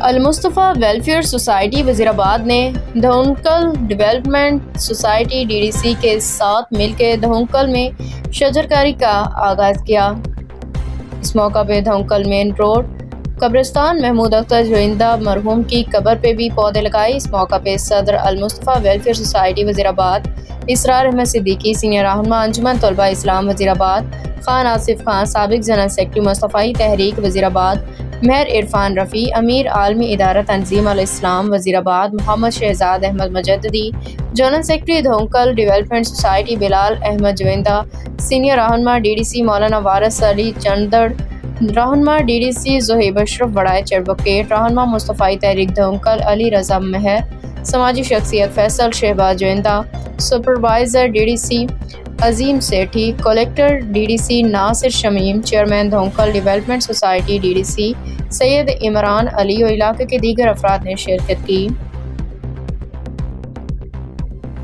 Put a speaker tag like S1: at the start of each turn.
S1: Al-Mustafa welfare society Wazirabad ने धौंकल development society DDC के साथ मिलकर धौंकल में शजरकारी का आगाज़ किया। इस मौका पर धौंकल मेन रोड कब्रिस्तान महमूद अख्तर जोइंदा मरहूम की कब्र पे भी पौधे लगाए। इस मौका पर सदर Almustafa welfare society Wazirabad Israr Ahmad Siddiqui, senior रहनुमा अंजुमन तलबा इस्लाम वज़ीराबाद, खान आसिफ खान, साबिक जनरल सेक्रेटरी मुस्तफ़ाई तहरीक वज़ीराबाद, मेहर इरफान रफ़ी, अमीर आलमी इदारा Tanzeem al Islam Wazirabad, Mohammad Shahzad Ahmad Mujaddidi, general secretary Dhaunkal development society Bilal Ahmad Joinda, senior रहनुमा DDC मौलाना वारिस अली चंदड़, रहनुमा DDC ज़ोहेब अशरफ बड़ाइच, एडवोकेट रहनुमा मुस्तफ़ाई तहरीक धौंकल अली रज़ा मेहर, समाजी शख्सियत Faisal Shahbaz Joinda, supervisor DDC Azeem Sethi, collector DDC Nasir Shamim, chairman Dhaunkal development society DDC Syed Imran Ali और इलाके के दीगर अफराद ने शिरकत की।